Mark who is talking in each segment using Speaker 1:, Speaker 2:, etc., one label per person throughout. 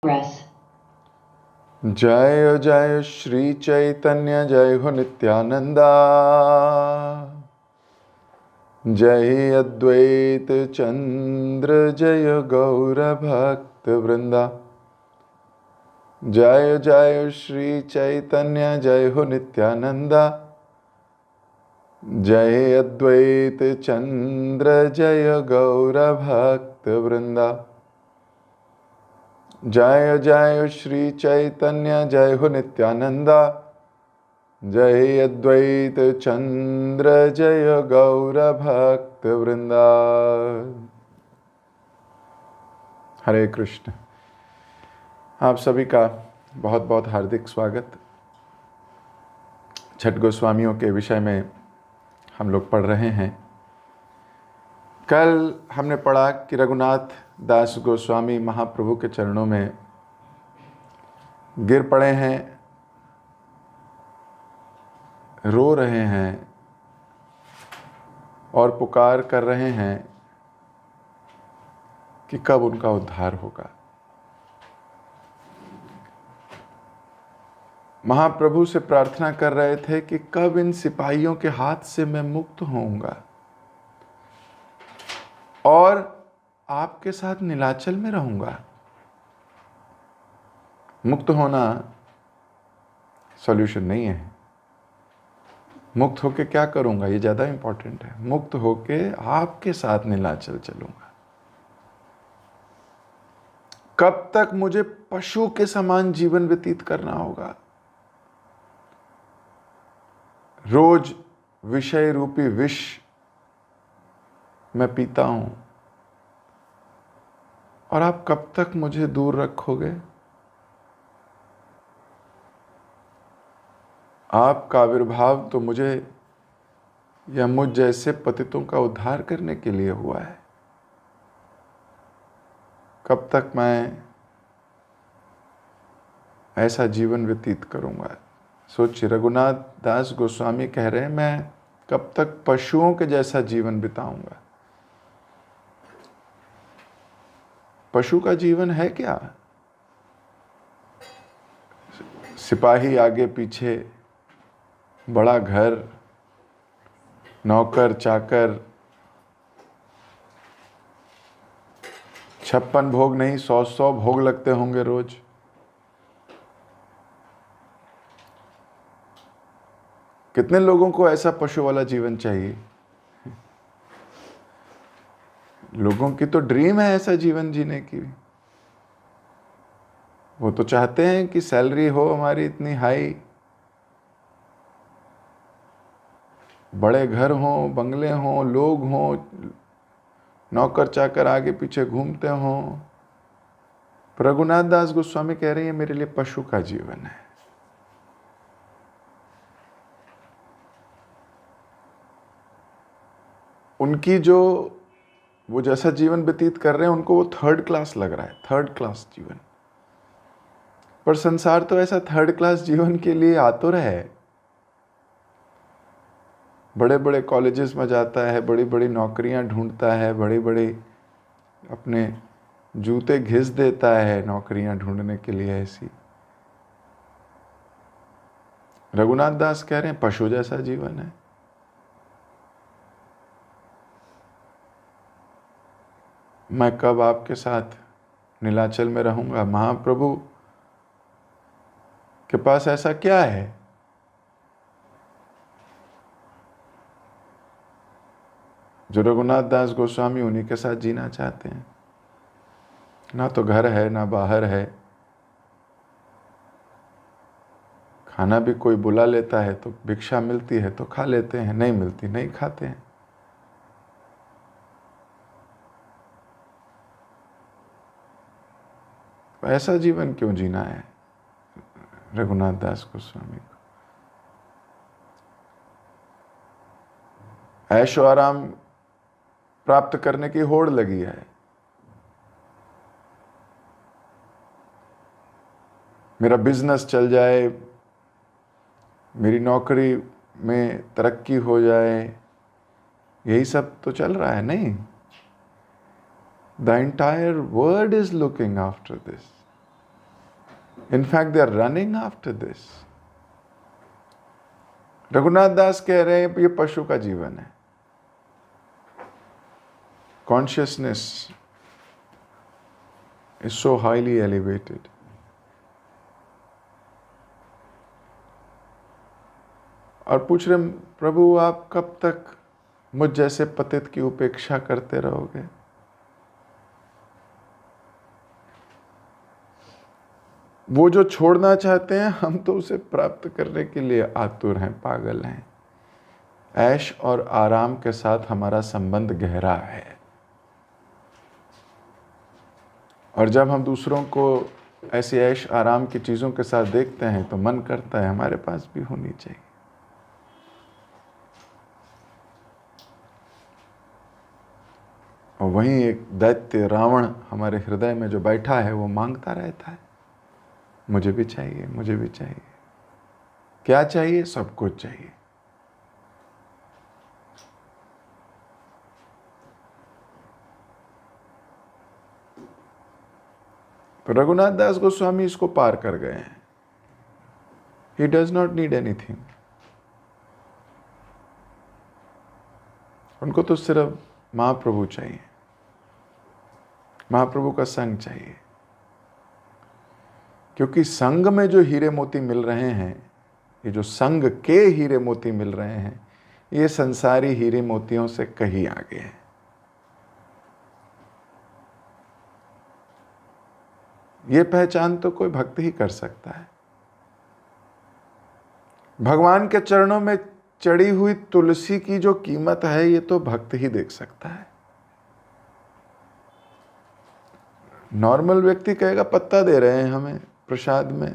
Speaker 1: Press.
Speaker 2: जय जय श्री चैतन्य जय हो नित्यानंदा, जय अद्वैत चंद्र जय गौर भक्त वृंदा। जय जय श्री चैतन्य जय हो नित्यानंदा, जय अद्वैत चंद्र जय गौर भक्त वृंदा। जय जय श्री चैतन्य जय हो नित्यानंदा, जय अद्वैत चंद्र जय गौर भक्त वृंदा। हरे कृष्ण। आप सभी का बहुत बहुत हार्दिक स्वागत। छठ गोस्वामियों के विषय में हम लोग पढ़ रहे हैं। कल हमने पढ़ा कि रघुनाथ दास गोस्वामी महाप्रभु के चरणों में गिर पड़े हैं, रो रहे हैं और पुकार कर रहे हैं कि कब उनका उद्धार होगा। महाप्रभु से प्रार्थना कर रहे थे कि कब इन सिपाहियों के हाथ से मैं मुक्त होऊंगा और आपके साथ नीलाचल में रहूंगा। मुक्त होना सॉल्यूशन नहीं है। मुक्त होके क्या करूंगा ये ज्यादा इंपॉर्टेंट है। मुक्त होके आपके साथ नीलाचल चलूंगा। कब तक मुझे पशु के समान जीवन व्यतीत करना होगा? रोज विषय रूपी विष मैं पीता हूं और आप कब तक मुझे दूर रखोगे? आपका आविर्भाव तो मुझे या मुझ जैसे पतितों का उद्धार करने के लिए हुआ है। कब तक मैं ऐसा जीवन व्यतीत करूंगा? सोचिए, रघुनाथ दास गोस्वामी कह रहे हैं मैं कब तक पशुओं के जैसा जीवन बिताऊंगा। पशु का जीवन है क्या? सिपाही आगे पीछे, बड़ा घर, नौकर चाकर, 56 भोग नहीं 100 भोग लगते होंगे रोज। कितने लोगों को ऐसा पशु वाला जीवन चाहिए? लोगों की तो ड्रीम है ऐसा जीवन जीने की। वो तो चाहते हैं कि सैलरी हो हमारी इतनी हाई, बड़े घर हों, बंगले हों, लोग हों, नौकर चाकर आगे पीछे घूमते हों। रघुनाथ दास गोस्वामी कह रहे हैं मेरे लिए पशु का जीवन है। उनकी जो वो जैसा जीवन व्यतीत कर रहे हैं उनको वो थर्ड क्लास लग रहा है, थर्ड क्लास जीवन। पर संसार तो ऐसा थर्ड क्लास जीवन के लिए आतुर है। बड़े बड़े कॉलेजेस में जाता है, बड़ी बड़ी नौकरियां ढूंढता है, बड़ी बड़ी अपने जूते घिस देता है नौकरियां ढूंढने के लिए ऐसी। रघुनाथ दास कह रहे हैं पशु जैसा जीवन है। मैं कब आपके साथ नीलाचल में रहूंगा? महाप्रभु के पास ऐसा क्या है जो रघुनाथ दास गोस्वामी उन्हीं के साथ जीना चाहते हैं? ना तो घर है, ना बाहर है। खाना भी कोई बुला लेता है तो भिक्षा मिलती है तो खा लेते हैं, नहीं मिलती नहीं खाते हैं। ऐसा जीवन क्यों जीना है रघुनाथ दास गोस्वामी को? ऐशो आराम प्राप्त करने की होड़ लगी है। मेरा बिजनेस चल जाए, मेरी नौकरी में तरक्की हो जाए, यही सब तो चल रहा है। नहीं, the entire world is looking after this. In fact, they are running after this. Raghunath Das कह रहे हैं ये पशु का जीवन है. Consciousness is so highly elevated. और पूछ रहे प्रभु आप कब तक मुझ जैसे पतित की उपेक्षा करते रहोगे? वो जो छोड़ना चाहते हैं हम तो उसे प्राप्त करने के लिए आतुर हैं, पागल हैं. ऐश और आराम के साथ हमारा संबंध गहरा है. और जब हम दूसरों को ऐसी ऐश आराम की चीज़ों के साथ देखते हैं तो मन करता है हमारे पास भी होनी चाहिए. और वहीं एक दैत्य रावण हमारे हृदय में जो बैठा है वो मांगता रहता है, मुझे भी चाहिए, मुझे भी चाहिए. क्या चाहिए? सब कुछ चाहिए. तो रघुनाथ दास गोस्वामी इसको पार कर गए हैं. He does not need anything. उनको तो सिर्फ महाप्रभु चाहिए, महाप्रभु का संग चाहिए. क्योंकि संग में जो हीरे मोती मिल रहे हैं, ये जो संग के हीरे मोती मिल रहे हैं, ये संसारी हीरे मोतियों से कहीं आगे है. ये पहचान तो कोई भक्त ही कर सकता है. भगवान के चरणों में चढ़ी हुई तुलसी की जो कीमत है ये तो भक्त ही देख सकता है. नॉर्मल व्यक्ति कहेगा पत्ता दे रहे हैं हमें प्रसाद में.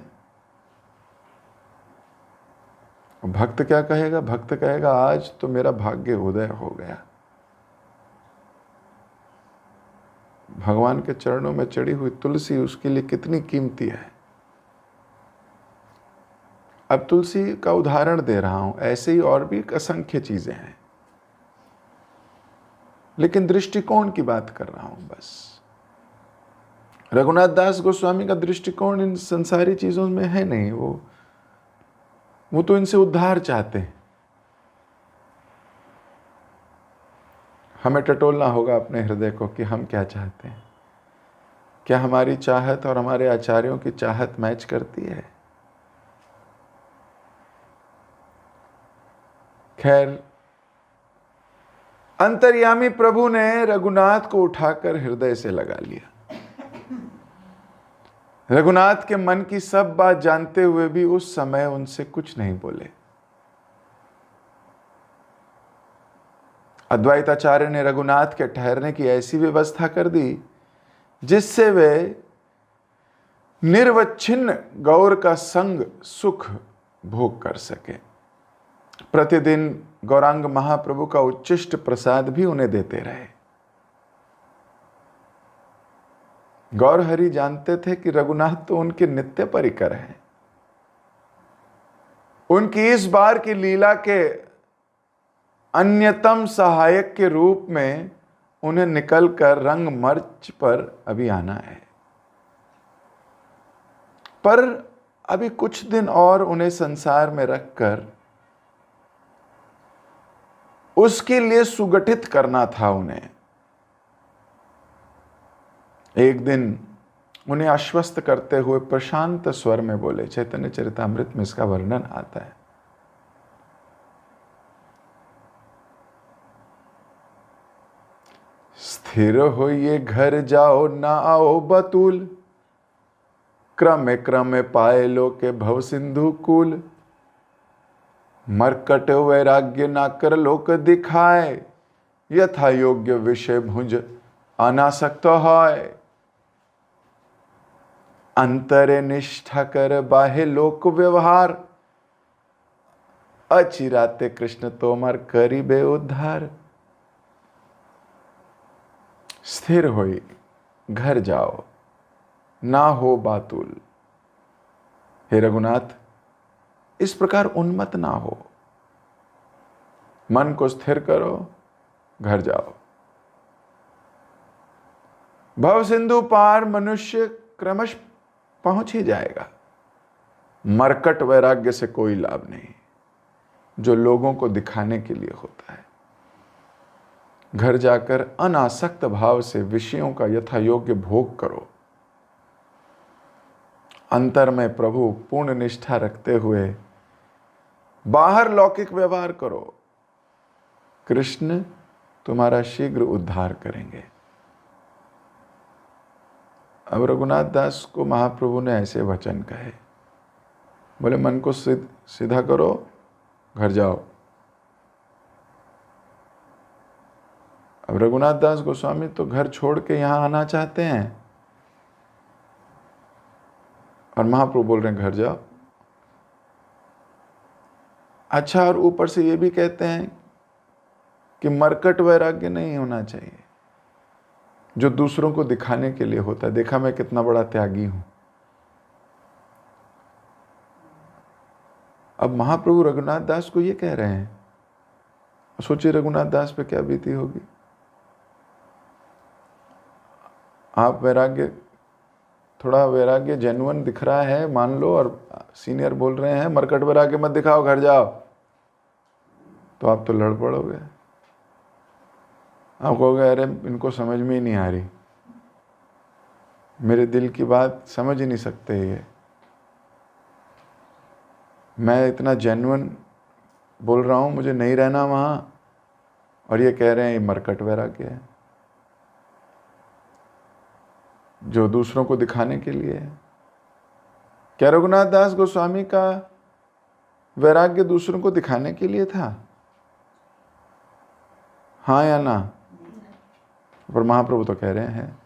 Speaker 2: भक्त क्या कहेगा? भक्त कहेगा आज तो मेरा भाग्य उदय हो गया. भगवान के चरणों में चढ़ी हुई तुलसी उसके लिए कितनी कीमती है. अब तुलसी का उदाहरण दे रहा हूं, ऐसे ही और भी असंख्य चीजें हैं, लेकिन दृष्टिकोण की बात कर रहा हूं बस. रघुनाथ दास गोस्वामी का दृष्टिकोण इन संसारी चीजों में है नहीं. वो तो इनसे उद्धार चाहते हैं. हमें टटोलना होगा अपने हृदय को कि हम क्या चाहते हैं. क्या हमारी चाहत और हमारे आचार्यों की चाहत मैच करती है? खैर, अंतर्यामी प्रभु ने रघुनाथ को उठाकर हृदय से लगा लिया. रघुनाथ के मन की सब बात जानते हुए भी उस समय उनसे कुछ नहीं बोले. अद्वैताचार्य ने रघुनाथ के ठहरने की ऐसी व्यवस्था कर दी जिससे वे निर्वच्छिन्न गौर का संग सुख भोग कर सके. प्रतिदिन गौरांग महाप्रभु का उच्चिष्ट प्रसाद भी उन्हें देते रहे. गौर हरि जानते थे कि रघुनाथ तो उनके नित्य परिकर हैं. उनकी इस बार की लीला के अन्यतम सहायक के रूप में उन्हें निकलकर रंग मंच पर अभी आना है. पर अभी कुछ दिन और उन्हें संसार में रखकर उसके लिए सुगठित करना था उन्हें. एक दिन उन्हें आश्वस्त करते हुए प्रशांत स्वर में बोले. चैतन्य चरितामृत में इसका वर्णन आता है. स्थिर होइए घर जाओ ना आओ बतूल, क्रमे क्रमे पाए लो के भव सिंधु कूल. मरकट वैराग्य ना कर लोक दिखाए, यथा योग्य विषय भुंज अनासक्त है. अंतरे निष्ठा कर बाहे लोक व्यवहार, अचिराते कृष्ण तोमर करीबे उद्धार. स्थिर होई घर जाओ ना हो बातुल. हे रघुनाथ, इस प्रकार उन्मत्त ना हो. मन को स्थिर करो, घर जाओ. भव सिंधु पार मनुष्य क्रमश पहुंच ही जाएगा। मरकट वैराग्य से कोई लाभ नहीं, जो लोगों को दिखाने के लिए होता है। घर जाकर अनासक्त भाव से विषयों का यथा योग्य भोग करो। अंतर में प्रभु पूर्ण निष्ठा रखते हुए बाहर लौकिक व्यवहार करो। कृष्ण तुम्हारा शीघ्र उद्धार करेंगे। अब रघुनाथ दास को महाप्रभु ने ऐसे वचन कहे, बोले मन को सीधा करो, घर जाओ। अब रघुनाथ दास गोस्वामी तो घर छोड़ के यहां आना चाहते हैं और महाप्रभु बोल रहे हैं घर जाओ। अच्छा, और ऊपर से ये भी कहते हैं कि मरकट वैराग्य नहीं होना चाहिए, जो दूसरों को दिखाने के लिए होता है, देखा मैं कितना बड़ा त्यागी हूं। अब महाप्रभु रघुनाथ दास को ये कह रहे हैं, सोचिए रघुनाथ दास पे क्या बीती होगी। आप वैराग्य, थोड़ा वैराग्य जेन्युइन दिख रहा है मान लो, और सीनियर बोल रहे हैं मरकट वैराग्य मत दिखाओ, घर जाओ, तो आप तो लड़ पड़ोगे। आप कहोगे अरे इनको समझ में ही नहीं आ रही, मेरे दिल की बात समझ ही नहीं सकते ये, मैं इतना जेन्युइन बोल रहा हूँ, मुझे नहीं रहना वहाँ, और ये कह रहे हैं ये मरकट वैराग्य है जो दूसरों को दिखाने के लिए है। क्या रघुनाथ दास गोस्वामी का वैराग्य दूसरों को दिखाने के लिए था? हाँ या ना? पर महाप्रभु तो कह रहे हैं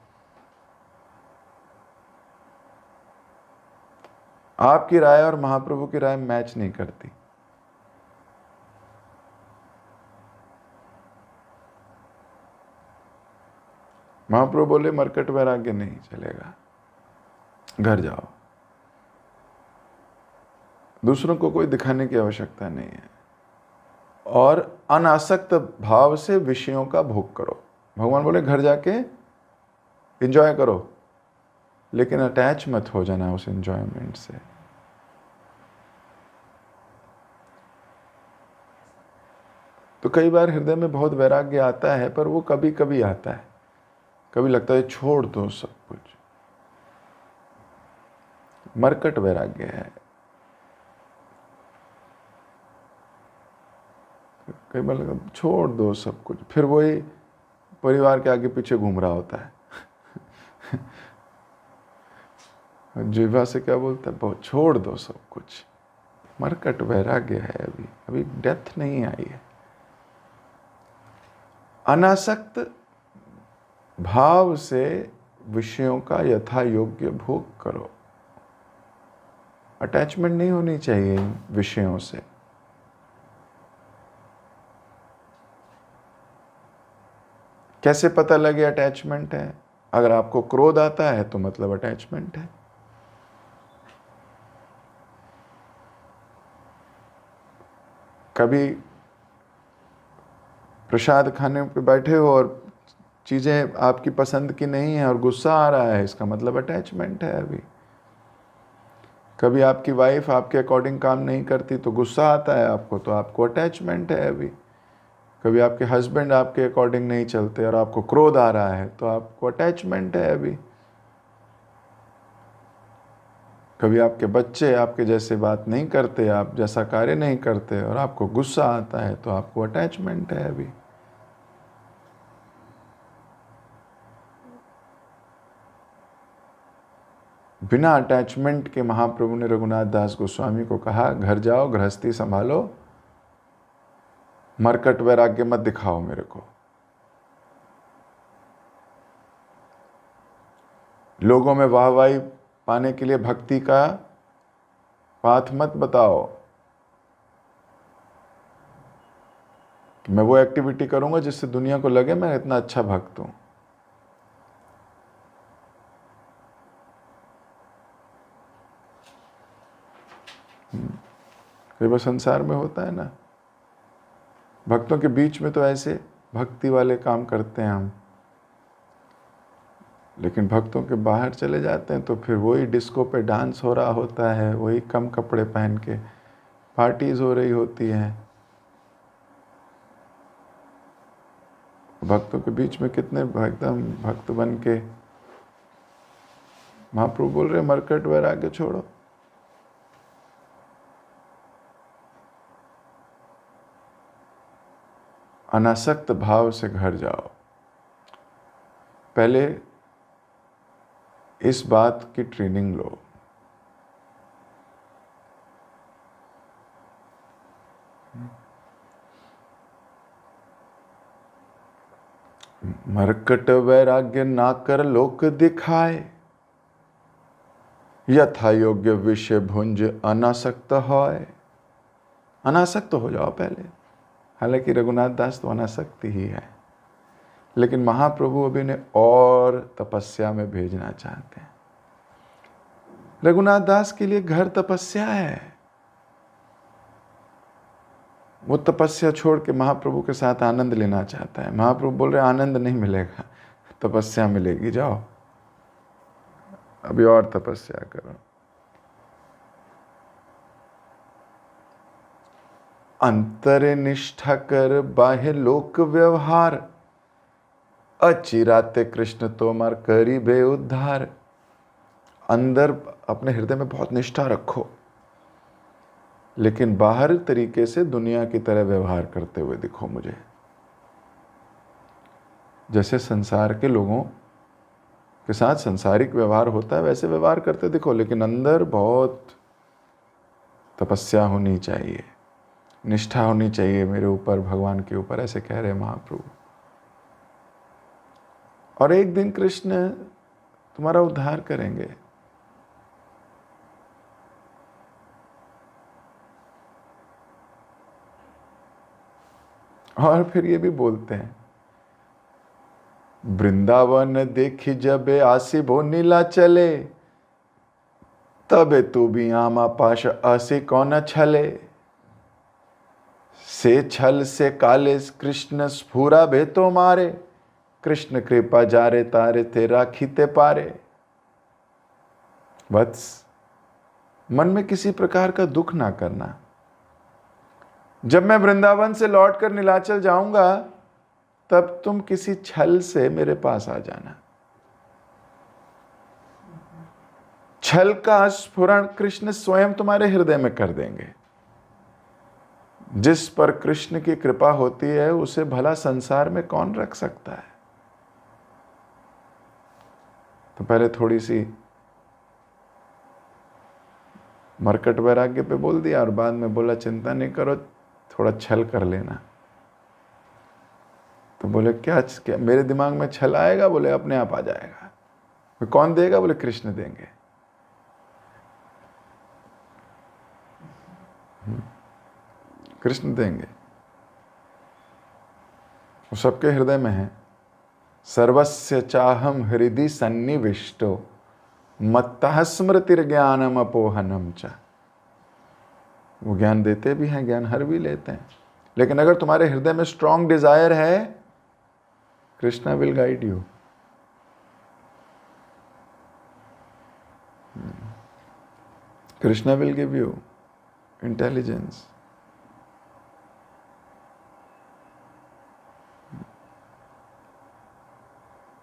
Speaker 2: आपकी राय और महाप्रभु की राय मैच नहीं करती। महाप्रभु बोले मरकट वैराग्य नहीं चलेगा, घर जाओ, दूसरों को कोई दिखाने की आवश्यकता नहीं है, और अनासक्त भाव से विषयों का भोग करो। भगवान बोले घर जाके एंजॉय करो, लेकिन अटैच मत हो जाना उस एंजॉयमेंट से। तो कई बार हृदय में बहुत वैराग्य आता है, पर वो कभी कभी आता है, कभी लगता है छोड़ दो सब कुछ, मरकट वैराग्य है। कई बार लगता छोड़ दो सब कुछ, फिर वही परिवार के आगे पीछे घूम रहा होता है। जीवा से क्या बोलता है, बहुत छोड़ दो सब कुछ, मरकट वैराग्य है, अभी अभी डेथ नहीं आई है। अनासक्त भाव से विषयों का यथा योग्य भोग करो। अटैचमेंट नहीं होनी चाहिए इन विषयों से। कैसे पता लगे अटैचमेंट है? अगर आपको क्रोध आता है तो मतलब अटैचमेंट है। कभी प्रसाद खाने पे बैठे हो और चीज़ें आपकी पसंद की नहीं है और गुस्सा आ रहा है, इसका मतलब अटैचमेंट है अभी। कभी आपकी वाइफ आपके अकॉर्डिंग काम नहीं करती तो गुस्सा आता है आपको, तो आपको अटैचमेंट है अभी। कभी आपके हस्बैंड आपके अकॉर्डिंग नहीं चलते और आपको क्रोध आ रहा है, तो आपको अटैचमेंट है अभी। कभी आपके बच्चे आपके जैसे बात नहीं करते, आप जैसा कार्य नहीं करते और आपको गुस्सा आता है, तो आपको अटैचमेंट है अभी। बिना अटैचमेंट के महाप्रभु ने रघुनाथ दास गोस्वामी को कहा घर जाओ, गृहस्थी संभालो, मरकट वैराग्य मत दिखाओ मेरे को। लोगों में वाहवाही पाने के लिए भक्ति का पाथ मत बताओ कि मैं वो एक्टिविटी करूंगा जिससे दुनिया को लगे मैं इतना अच्छा भक्त हूं। कई बार संसार में होता है ना, भक्तों के बीच में तो ऐसे भक्ति वाले काम करते हैं हम, लेकिन भक्तों के बाहर चले जाते हैं तो फिर वही डिस्को पे डांस हो रहा होता है, वही कम कपड़े पहन के पार्टीज हो रही होती हैं। भक्तों के बीच में कितने एकदम भक्त बन के महाप्रभु बोल रहे मरकट वैराग्य छोड़ो। अनासक्त भाव से घर जाओ। पहले इस बात की ट्रेनिंग लो। मरकट वैराग्य ना कर लोक दिखाए, यथा योग्य विषय भुंज अनासक्त होय। अनासक्त हो जाओ पहले। हालांकि रघुनाथ दास तो अनासक्त ही है, लेकिन महाप्रभु अभी ने और तपस्या में भेजना चाहते हैं। रघुनाथ दास के लिए घर तपस्या है। वो तपस्या छोड़ के महाप्रभु के साथ आनंद लेना चाहता है। महाप्रभु बोल रहे आनंद नहीं मिलेगा, तपस्या मिलेगी, जाओ अभी और तपस्या करो। अंतरे निष्ठा कर बाह्य लोक व्यवहार, अचिराते कृष्ण तोमार करीबे उद्धार। अंदर अपने हृदय में बहुत निष्ठा रखो, लेकिन बाहर तरीके से दुनिया की तरह व्यवहार करते हुए दिखो मुझे। जैसे संसार के लोगों के साथ संसारिक व्यवहार होता है वैसे व्यवहार करते दिखो, लेकिन अंदर बहुत तपस्या होनी चाहिए, निष्ठा होनी चाहिए मेरे ऊपर, भगवान के ऊपर, ऐसे कह रहे महाप्रभु। और एक दिन कृष्ण तुम्हारा उद्धार करेंगे। और फिर ये भी बोलते हैं, वृंदावन देखी जबे आसी भो नीला चले, तबे तू भी आमा पाश आसी कौन छले। से छल से काले कृष्ण स्फुरा भे तो मारे, कृष्ण कृपा जारे तारे तेरा खीते पारे। वत्स, मन में किसी प्रकार का दुख ना करना। जब मैं वृंदावन से लौटकर नीलाचल जाऊंगा तब तुम किसी छल से मेरे पास आ जाना। छल का स्फुरण कृष्ण स्वयं तुम्हारे हृदय में कर देंगे। जिस पर कृष्ण की कृपा होती है उसे भला संसार में कौन रख सकता है। तो पहले थोड़ी सी मरकट वैराग्य पे बोल दिया और बाद में बोला चिंता नहीं करो, थोड़ा छल कर लेना। तो बोले क्या मेरे दिमाग में छल आएगा? बोले अपने आप आ जाएगा। कौन देगा? बोले कृष्ण देंगे। कृष्ण देंगे, वो सबके हृदय में है। सर्वस्य चाहम हृदि सन्निविष्टो, मत्तः स्मृतिर्ज्ञानम अपोहनम च। वो ज्ञान देते भी हैं, ज्ञान हर भी लेते हैं, लेकिन अगर तुम्हारे हृदय में स्ट्रॉन्ग डिजायर है, Krishna will guide you. Krishna will give you intelligence.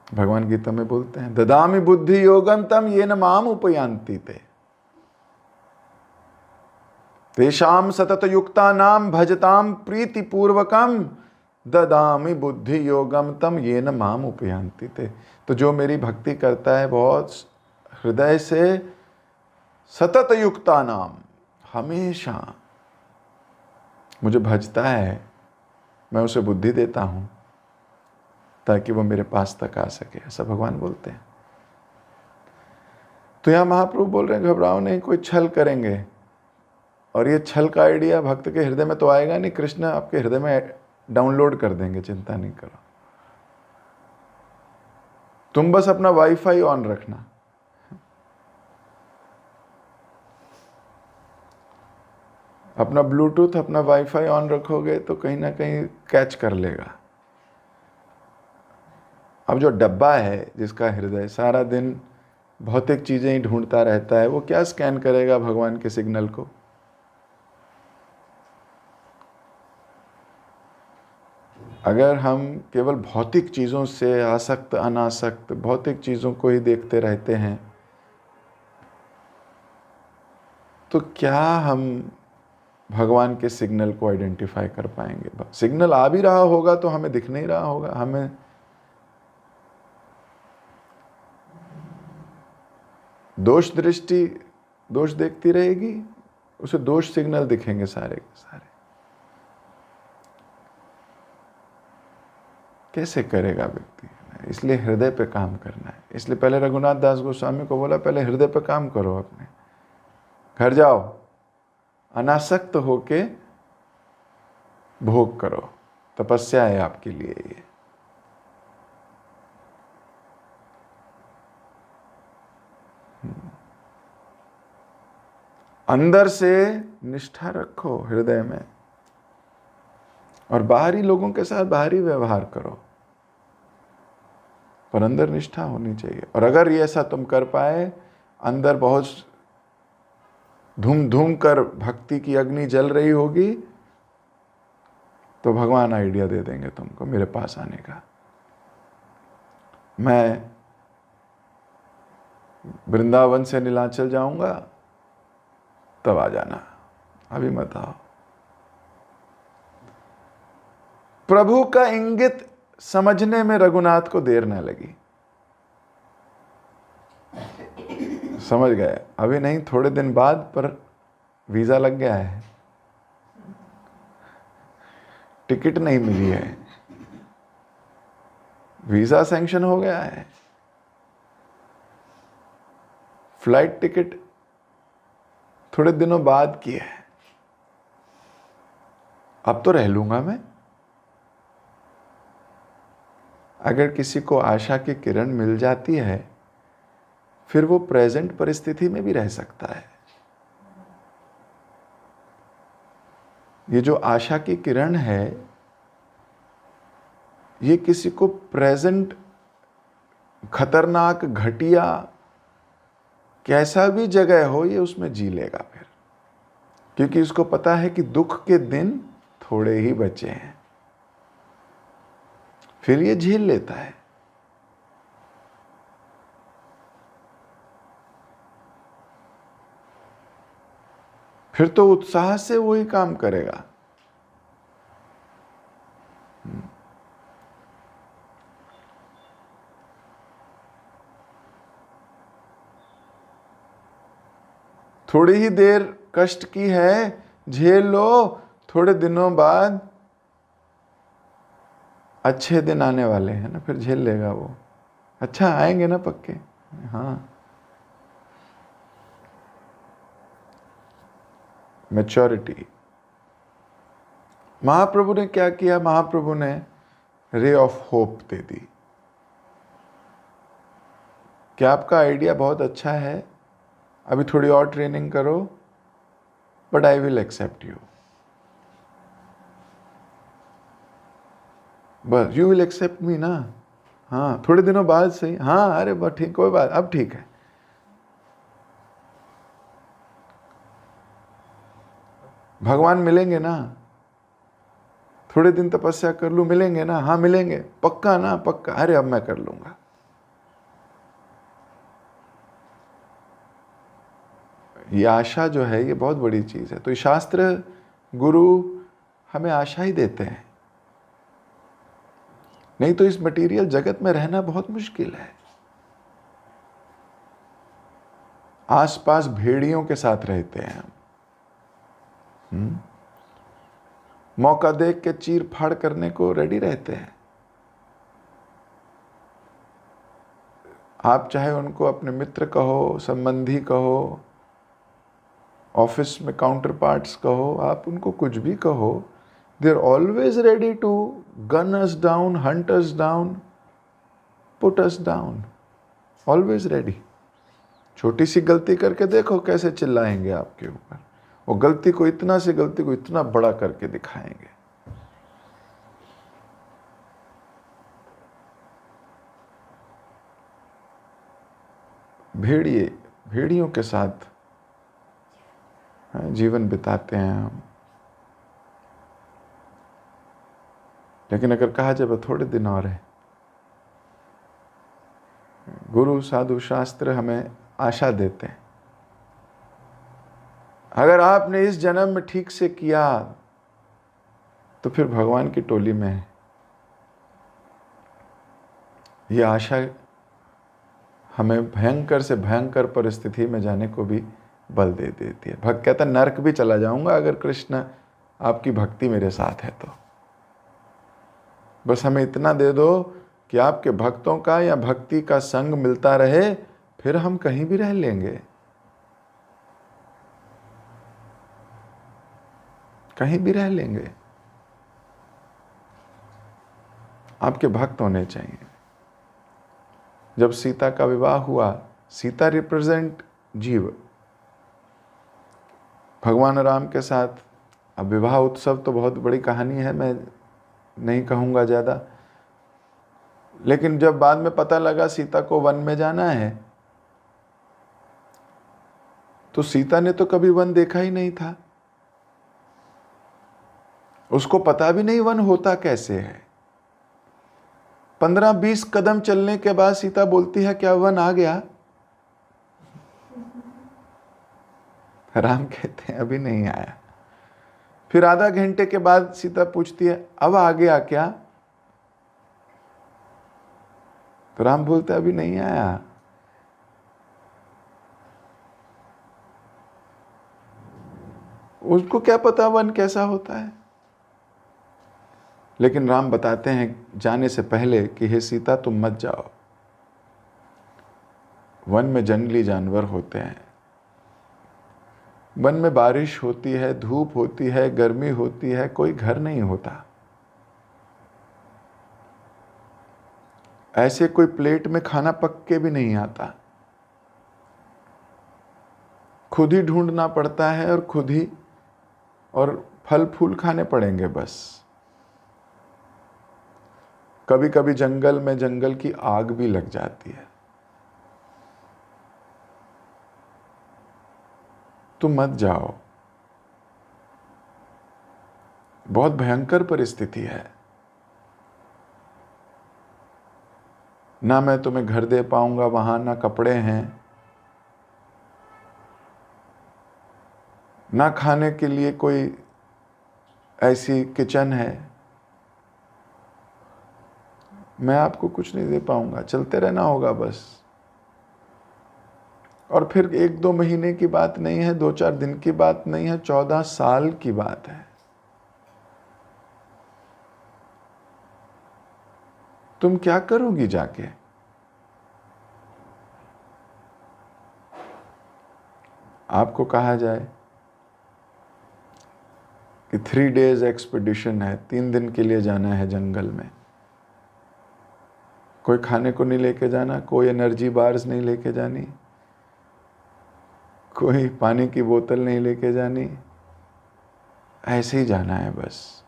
Speaker 2: भगवान गीता में बोलते हैं, ददामि बुद्धि योगम तम येन माम उपयान्ति ते, तेषाम सतत युक्तानाम भजताम प्रीति पूर्वकम, ददामि बुद्धि योगम तम येन माम उपयान्ति ते। तो जो मेरी भक्ति करता है बहुत हृदय से, सतत युक्तानाम, हमेशा मुझे भजता है, मैं उसे बुद्धि देता हूं ताकि वो मेरे पास तक आ सके, ऐसा भगवान बोलते हैं। तो यहां महाप्रभु बोल रहे हैं घबराओ नहीं, कोई छल करेंगे। और ये छल का आइडिया भक्त के हृदय में तो आएगा नहीं, कृष्ण आपके हृदय में डाउनलोड कर देंगे, चिंता नहीं करो। तुम बस अपना वाईफाई ऑन रखना। अपना ब्लूटूथ, अपना वाईफाई ऑन रखोगे तो कहीं ना कहीं कैच कर लेगा। अब जो डब्बा है जिसका हृदय सारा दिन भौतिक चीज़ें ही ढूंढता रहता है, वो क्या स्कैन करेगा भगवान के सिग्नल को? अगर हम केवल भौतिक चीज़ों से आसक्त अनासक्त भौतिक चीज़ों को ही देखते रहते हैं, तो क्या हम भगवान के सिग्नल को आइडेंटिफाई कर पाएंगे? सिग्नल आ भी रहा होगा तो हमें दिख नहीं रहा होगा, हमें दोष दृष्टि दोष देखती रहेगी, उसे दोष सिग्नल दिखेंगे सारे के सारे। कैसे करेगा व्यक्ति? इसलिए हृदय पे काम करना है। इसलिए पहले रघुनाथ दास गोस्वामी को बोला, पहले हृदय पे काम करो, अपने घर जाओ, अनासक्त होके भोग करो, तपस्या है आपके लिए ये। अंदर से निष्ठा रखो हृदय में, और बाहरी लोगों के साथ बाहरी व्यवहार करो, पर अंदर निष्ठा होनी चाहिए। और अगर ये ऐसा तुम कर पाए, अंदर बहुत धूम धूम कर भक्ति की अग्नि जल रही होगी, तो भगवान आइडिया दे देंगे तुमको मेरे पास आने का। मैं वृंदावन से नीलांचल जाऊंगा, तब आ जाना, अभी मत आओ। प्रभु का इंगित समझने में रघुनाथ को देर न लगी, समझ गए। अभी नहीं, थोड़े दिन बाद, पर वीजा लग गया है, टिकट नहीं मिली है, वीजा सैंक्शन हो गया है, फ्लाइट टिकट थोड़े दिनों बाद की है। अब तो रह लूंगा मैं। अगर किसी को आशा की किरण मिल जाती है, फिर वो प्रेजेंट परिस्थिति में भी रह सकता है। ये जो आशा की किरण है, ये किसी को प्रेजेंट खतरनाक, घटिया, कैसा भी जगह हो, ये उसमें जी लेगा फिर, क्योंकि उसको पता है कि दुख के दिन थोड़े ही बचे हैं, फिर ये झेल लेता है। फिर तो उत्साह से वही काम करेगा। थोड़ी ही देर कष्ट की है, झेल लो, थोड़े दिनों बाद अच्छे दिन आने वाले हैं ना, फिर झेल लेगा वो। अच्छा आएंगे ना पक्के। हाँ, मैच्योरिटी। महाप्रभु ने क्या किया? महाप्रभु ने रे ऑफ होप दे दी कि आपका आइडिया बहुत अच्छा है, अभी थोड़ी और ट्रेनिंग करो, but I will accept you. बस, यू विल एक्सेप्ट मी ना? हाँ, थोड़े दिनों बाद सही। हाँ, अरे बस ठीक, कोई बात, अब ठीक है। भगवान मिलेंगे ना? थोड़े दिन तपस्या कर लूं, मिलेंगे ना? हाँ मिलेंगे, पक्का ना? पक्का। अरे अब मैं कर लूंगा। ये आशा जो है, ये बहुत बड़ी चीज है। तो शास्त्र, गुरु हमें आशा ही देते हैं, नहीं तो इस मटेरियल जगत में रहना बहुत मुश्किल है। आसपास भेड़ियों के साथ रहते हैं हम, मौका देख के चीर फाड़ करने को रेडी रहते हैं। आप चाहे उनको अपने मित्र कहो, संबंधी कहो, ऑफिस में काउंटर पार्ट्स कहो, आप उनको कुछ भी कहो, they are always ready to gun us down, hunt us down, put us down, always ready. छोटी सी गलती करके देखो कैसे चिल्लाएंगे आपके ऊपर। वो गलती को इतना बड़ा करके दिखाएंगे। भेड़ियों के साथ जीवन बिताते हैं हम। लेकिन अगर कहा जाए थोड़े दिन और है, गुरु साधु शास्त्र हमें आशा देते हैं, अगर आपने इस जन्म में ठीक से किया तो फिर भगवान की टोली में है। ये आशा हमें भयंकर से भयंकर परिस्थिति में जाने को भी बल दे देती है। भक्त कहता नरक भी चला जाऊंगा अगर कृष्ण आपकी भक्ति मेरे साथ है तो। बस हमें इतना दे दो कि आपके भक्तों का या भक्ति का संग मिलता रहे, फिर हम कहीं भी रह लेंगे, कहीं भी रह लेंगे। आपके भक्त होने चाहिए। जब सीता का विवाह हुआ, सीता रिप्रेजेंट जीव, भगवान राम के साथ। अब विवाह उत्सव तो बहुत बड़ी कहानी है, मैं नहीं कहूँगा ज़्यादा। लेकिन जब बाद में पता लगा सीता को वन में जाना है, तो सीता ने तो कभी वन देखा ही नहीं था, उसको पता भी नहीं वन होता कैसे है। 15-20 कदम चलने के बाद सीता बोलती है क्या वन आ गया? राम कहते हैं अभी नहीं आया। फिर आधा घंटे के बाद सीता पूछती है अब आ गया क्या? तो राम बोलते अभी नहीं आया। उसको क्या पता वन कैसा होता है। लेकिन राम बताते हैं जाने से पहले कि हे सीता तुम मत जाओ, वन में जंगली जानवर होते हैं, वन में बारिश होती है, धूप होती है, गर्मी होती है, कोई घर नहीं होता। ऐसे कोई प्लेट में खाना पक के भी नहीं आता, खुद ही ढूंढना पड़ता है और खुद ही और फल फूल खाने पड़ेंगे बस। कभी कभी जंगल में जंगल की आग भी लग जाती है। तुम मत जाओ, बहुत भयंकर परिस्थिति है। ना मैं तुम्हें घर दे पाऊंगा वहां, ना कपड़े हैं, ना खाने के लिए कोई ऐसी किचन है, मैं आपको कुछ नहीं दे पाऊंगा, चलते रहना होगा बस। और फिर 1-2 महीने की बात नहीं है, 2-4 दिन की बात नहीं है, 14 साल की बात है। तुम क्या करोगी जाके? आपको कहा जाए कि 3 days एक्सपीडिशन है, 3 दिन के लिए जाना है जंगल में, कोई खाने को नहीं लेके जाना, कोई एनर्जी बार्स नहीं लेके जानी, कोई पानी की बोतल नहीं लेके जानी, ऐसे ही जाना है बस।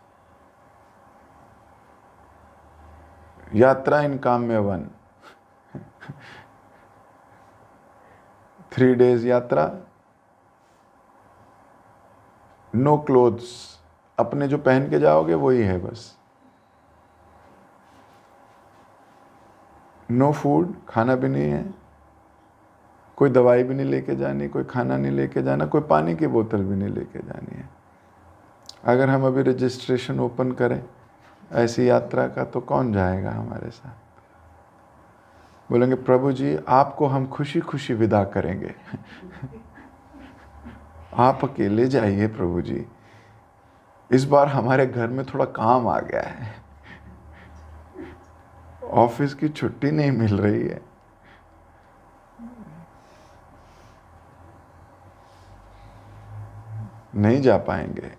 Speaker 2: यात्रा इन काम में वन। 3 days यात्रा, नो क्लोथ्स, अपने जो पहन के जाओगे वही है बस। नो फूड, खाना भी नहीं है, कोई दवाई भी नहीं लेके जानी, कोई खाना नहीं लेके जाना, कोई पानी की बोतल भी नहीं लेके जानी है। अगर हम अभी रजिस्ट्रेशन ओपन करें ऐसी यात्रा का तो कौन जाएगा हमारे साथ? बोलेंगे प्रभु जी आपको हम खुशी खुशी विदा करेंगे। आप अकेले जाइए प्रभु जी, इस बार हमारे घर में थोड़ा काम आ गया है, ऑफिस की छुट्टी नहीं मिल रही है। नहीं जा पाएंगे।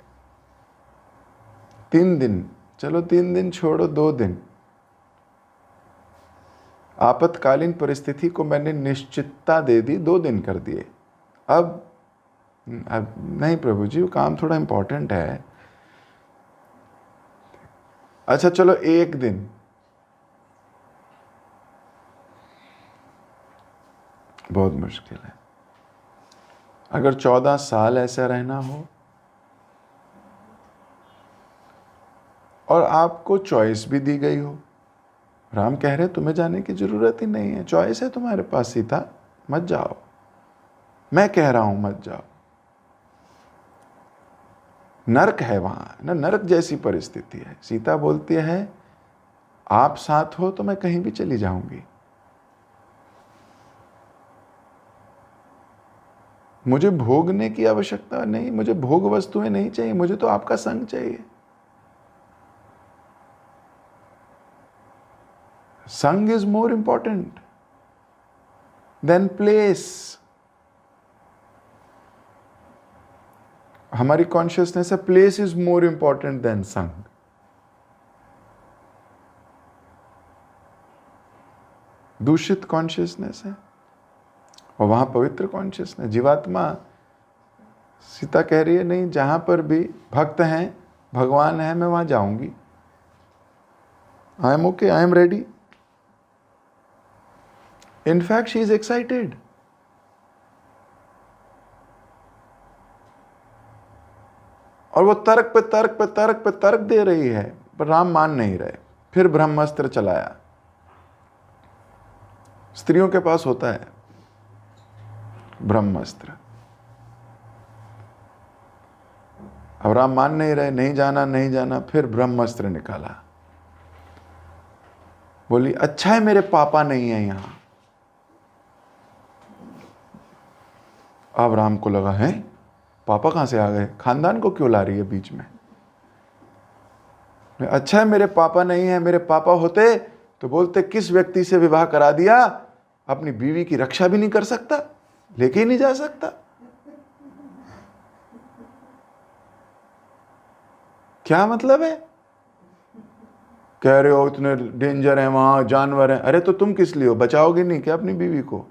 Speaker 2: 3 दिन, चलो 3 दिन छोड़ो, 2 दिन। आपातकालीन परिस्थिति को मैंने निश्चितता दे दी, 2 दिन कर दिए। अब नहीं प्रभु जी, वो काम थोड़ा इंपॉर्टेंट है। अच्छा चलो 1 दिन, बहुत मुश्किल है। अगर 14 साल ऐसा रहना हो और आपको चॉइस भी दी गई हो, राम कह रहे तुम्हें जाने की जरूरत ही नहीं है, चॉइस है तुम्हारे पास सीता, मत जाओ, मैं कह रहा हूं मत जाओ। नरक है वहां ना, नरक जैसी परिस्थिति है। सीता बोलती है आप साथ हो तो मैं कहीं भी चली जाऊंगी, मुझे भोगने की आवश्यकता नहीं, मुझे भोग वस्तुएं नहीं चाहिए, मुझे तो आपका संग चाहिए। संग is more important than place. हमारी कॉन्शियसनेस है place is more important than संग। दूषित कॉन्शियसनेस है और वहां पवित्र कॉन्शियसनेस। जीवात्मा, सीता कह रही है नहीं, जहां पर भी भक्त हैं, भगवान है, मैं वहां जाऊंगी। I am okay, I am ready. In fact she is excited. और वो तर्क पे तर्क पे तर्क पे तर्क दे रही है, पर राम मान नहीं रहे। फिर ब्रह्मास्त्र चलाया। स्त्रियों के पास होता है ब्रह्मास्त्र। अब राम मान नहीं रहे, नहीं जाना नहीं जाना, फिर ब्रह्मास्त्र निकाला। बोली अच्छा है मेरे पापा नहीं है यहां। अब राम को लगा है पापा कहां से आ गए, खानदान को क्यों ला रही है बीच में। अच्छा है मेरे पापा नहीं है, मेरे पापा होते तो बोलते किस व्यक्ति से विवाह करा दिया, अपनी बीवी की रक्षा भी नहीं कर सकता, लेके ही नहीं जा सकता। क्या मतलब है, कह रहे हो इतने डेंजर है वहां, जानवर है। अरे तो तुम किस लिए हो, बचाओगे नहीं क्या अपनी बीवी को,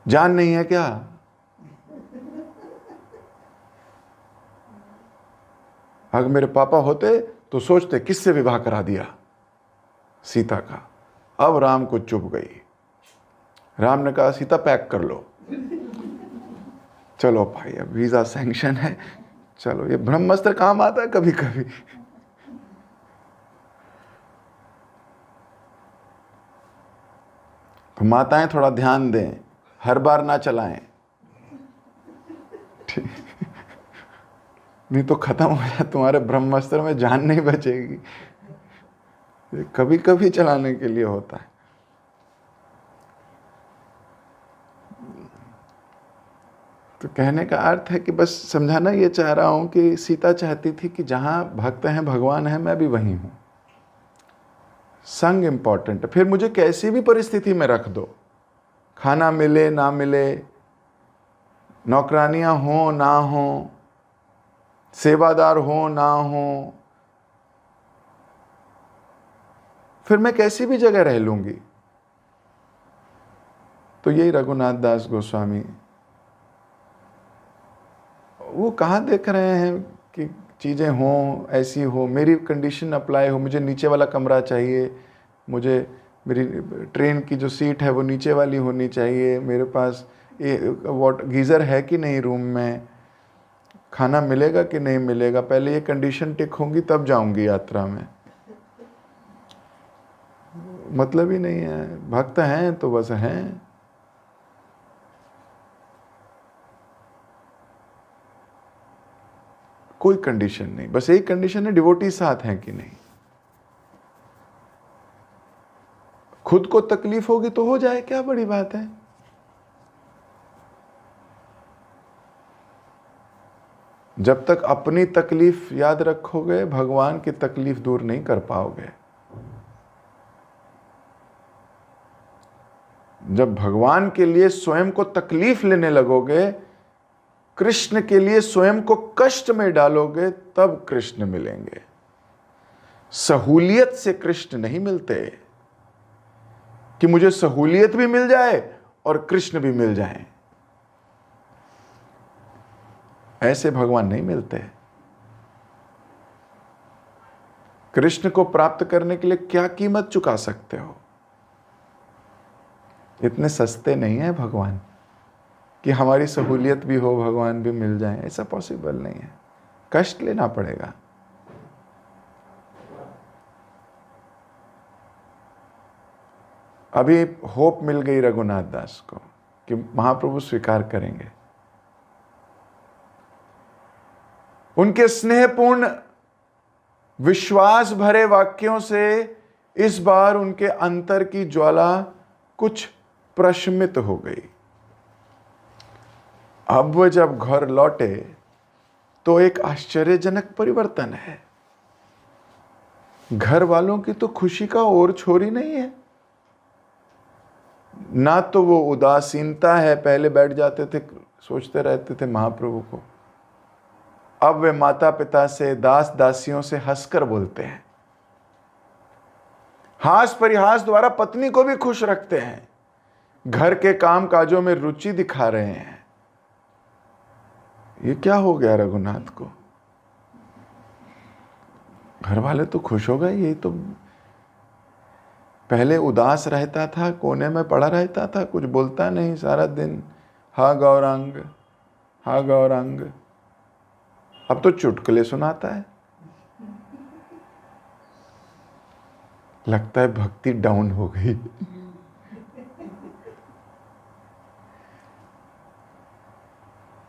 Speaker 2: जान नहीं है क्या। अगर मेरे पापा होते तो सोचते किससे विवाह करा दिया, सीता का। अब राम को चुभ गई। राम ने कहा सीता पैक कर लो, चलो भाई अब वीजा सैंक्शन है, चलो। ये ब्रह्मास्त्र काम आता है कभी कभी। तो माताएं थोड़ा ध्यान दें, हर बार ना चलाएं, ठीक, नहीं तो खत्म हो जाए तुम्हारे ब्रह्मास्त्र में, जान नहीं बचेगी। कभी कभी चलाने के लिए होता है। तो कहने का अर्थ है कि बस समझाना ये चाह रहा हूं कि सीता चाहती थी कि जहां भक्त हैं, भगवान है, मैं भी वहीं हूं। संग इंपॉर्टेंट है। फिर मुझे कैसी भी परिस्थिति में रख दो, खाना मिले ना मिले, नौकरानियां हो ना हो, सेवादार हो ना हो, फिर मैं कैसी भी जगह रह लूंगी। तो यही रघुनाथ दास गोस्वामी, वो कहाँ देख रहे हैं कि चीज़ें हों, ऐसी हो, मेरी कंडीशन अप्लाई हो, मुझे नीचे वाला कमरा चाहिए, मुझे मेरी ट्रेन की जो सीट है वो नीचे वाली होनी चाहिए, मेरे पास गीज़र है कि नहीं रूम में, खाना मिलेगा कि नहीं मिलेगा, पहले ये कंडीशन टिक होंगी तब जाऊंगी यात्रा में। मतलब ही नहीं है। भक्त हैं तो बस हैं। कोई कंडीशन नहीं, बस एक कंडीशन है, डिवोटी साथ हैं कि नहीं। खुद को तकलीफ होगी तो हो जाए, क्या बड़ी बात है। जब तक अपनी तकलीफ याद रखोगे, भगवान की तकलीफ दूर नहीं कर पाओगे। जब भगवान के लिए स्वयं को तकलीफ लेने लगोगे, कृष्ण के लिए स्वयं को कष्ट में डालोगे, तब कृष्ण मिलेंगे। सहूलियत से कृष्ण नहीं मिलते कि मुझे सहूलियत भी मिल जाए और कृष्ण भी मिल जाए, ऐसे भगवान नहीं मिलते। कृष्ण को प्राप्त करने के लिए क्या कीमत चुका सकते हो। इतने सस्ते नहीं है भगवान कि हमारी सहूलियत भी हो, भगवान भी मिल जाए, ऐसा पॉसिबल नहीं है, कष्ट लेना पड़ेगा। अभी होप मिल गई रघुनाथ दास को कि महाप्रभु स्वीकार करेंगे। उनके स्नेहपूर्ण विश्वास भरे वाक्यों से इस बार उनके अंतर की ज्वाला कुछ प्रशमित हो गई। अब वो जब घर लौटे तो एक आश्चर्यजनक परिवर्तन है। घर वालों की तो खुशी का और छोर ही नहीं है। ना तो वो उदासीनता है, पहले बैठ जाते थे सोचते रहते थे महाप्रभु को, अब वे माता पिता से, दास दासियों से हंसकर बोलते हैं, हास परिहास द्वारा पत्नी को भी खुश रखते हैं, घर के काम काजों में रुचि दिखा रहे हैं। ये क्या हो गया रघुनाथ को? घर वाले तो खुश हो गए। यही तो पहले उदास रहता था, कोने में पड़ा रहता था, कुछ बोलता नहीं सारा दिन, हा गौरांग हा गौरांग। अब तो चुटकुले सुनाता है। लगता है भक्ति डाउन हो गई।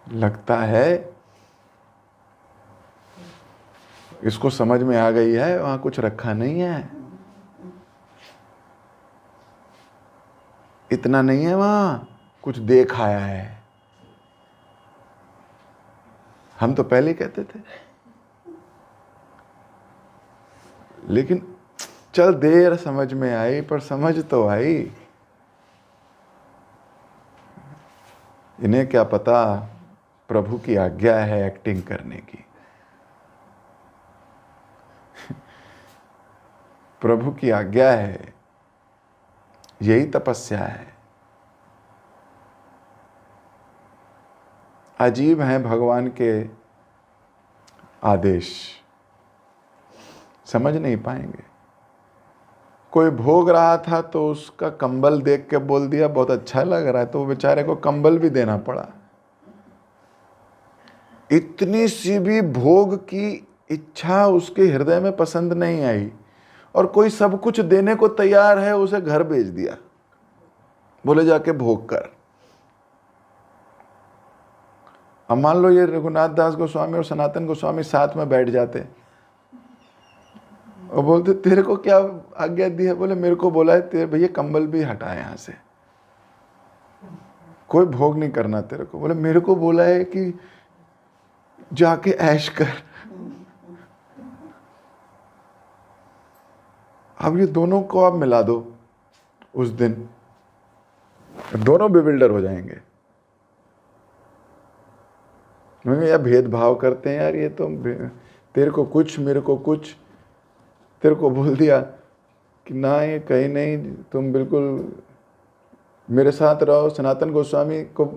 Speaker 2: लगता है इसको समझ में आ गई है वहां कुछ रखा नहीं है, इतना नहीं है, वहां कुछ देख आया है। हम तो पहले ही कहते थे, लेकिन चल देर समझ में आई, पर समझ तो आई। इन्हें क्या पता प्रभु की आज्ञा है एक्टिंग करने की। प्रभु की आज्ञा है, यही तपस्या है। अजीब हैं भगवान के आदेश, समझ नहीं पाएंगे। कोई भोग रहा था तो उसका कंबल देख के बोल दिया बहुत अच्छा लग रहा है, तो वो बेचारे को कंबल भी देना पड़ा। इतनी सी भी भोग की इच्छा उसके हृदय में पसंद नहीं आई, और कोई सब कुछ देने को तैयार है, उसे घर भेज दिया, बोले जाके भोग कर। अब मान लो ये रघुनाथ दास गोस्वामी और सनातन गोस्वामी साथ में बैठ जाते और बोलते तेरे को क्या आज्ञा दी है? बोले मेरे को बोला है तेरे भैया कंबल भी हटा यहां से, कोई भोग नहीं करना तेरे को। बोले मेरे को बोला है कि जाके ऐश कर। अब ये दोनों को आप मिला दो उस दिन, दोनों बिविल्डर हो जाएंगे। यार भेदभाव करते हैं यार, ये तो तेरे को कुछ मेरे को कुछ। तेरे को बोल दिया कि ना ये कहीं नहीं, तुम बिल्कुल मेरे साथ रहो। सनातन गोस्वामी को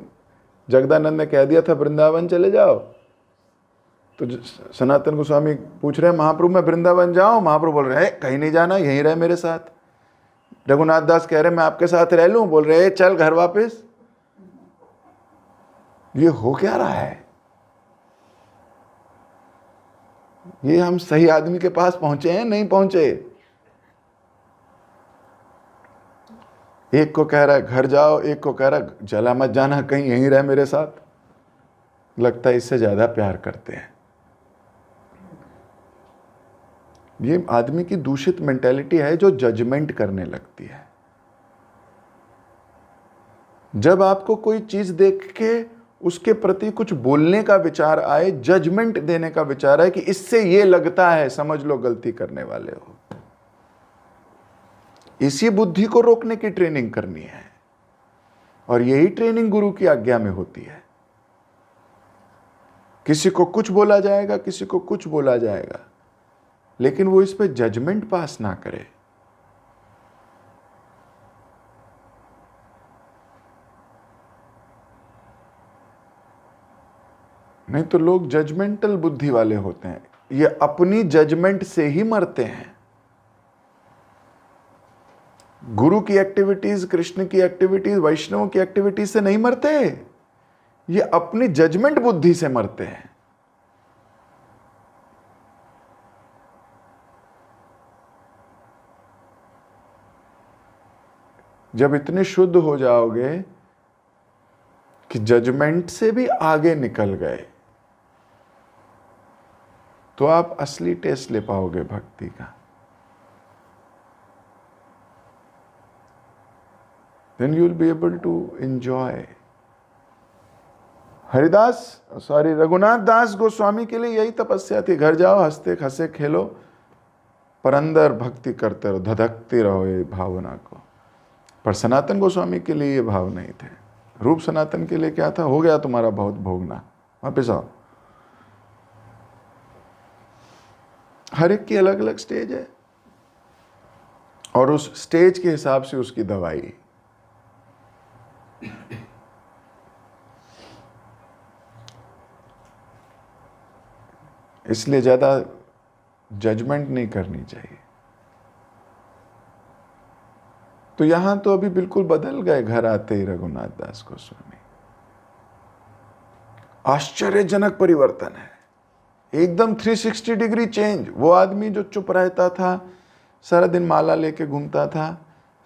Speaker 2: जगदानंद ने कह दिया था वृंदावन चले जाओ, तो सनातन गोस्वामी पूछ रहे हैं महाप्रभु मैं वृंदावन जाऊं? महाप्रभु बोल रहे हैं कहीं नहीं जाना, यहीं रहे मेरे साथ। रघुनाथ दास कह रहे मैं आपके साथ रह लूं, बोल रहे चल घर वापस। ये हो क्या रहा है? ये हम सही आदमी के पास पहुंचे हैं? नहीं पहुंचे। एक को कह रहा है घर जाओ, एक को कह रहा है चला मत जाना कहीं, यहीं रह मेरे साथ। लगता है इससे ज्यादा प्यार करते हैं। ये आदमी की दूषित मेंटेलिटी है जो जजमेंट करने लगती है। जब आपको कोई चीज देख के उसके प्रति कुछ बोलने का विचार आए, जजमेंट देने का विचार आए कि इससे ये लगता है, समझ लो गलती करने वाले हो। इसी बुद्धि को रोकने की ट्रेनिंग करनी है, और यही ट्रेनिंग गुरु की आज्ञा में होती है। किसी को कुछ बोला जाएगा, किसी को कुछ बोला जाएगा, लेकिन वो इस पे जजमेंट पास ना करे। नहीं तो लोग जजमेंटल बुद्धि वाले होते हैं, ये अपनी जजमेंट से ही मरते हैं। गुरु की एक्टिविटीज, कृष्ण की एक्टिविटीज, वैष्णव की एक्टिविटीज से नहीं मरते, ये अपनी जजमेंट बुद्धि से मरते हैं। जब इतने शुद्ध हो जाओगे कि जजमेंट से भी आगे निकल गए, तो आप असली टेस्ट ले पाओगे भक्ति का। Then you will be able to enjoy. Raghunath दास गोस्वामी के लिए यही तपस्या थी। घर जाओ, हंसते हंसे खेलो, पर अंदर भक्ति करते रहो, धधकते रहो ये भावना को। पर सनातन गोस्वामी के लिए ये भाव नहीं थे। रूप सनातन के लिए क्या था? हो गया तुम्हारा बहुत भोगना, वापिस आओ। हर एक की अलग अलग स्टेज है, और उस स्टेज के हिसाब से उसकी दवाई। इसलिए ज्यादा जजमेंट नहीं करनी चाहिए। तो यहां तो अभी बिल्कुल बदल गए घर आते ही रघुनाथ दास गोस्वामी। आश्चर्यजनक परिवर्तन है, एकदम 360 डिग्री चेंज। वो आदमी जो चुप रहता था, सारा दिन माला लेके घूमता था,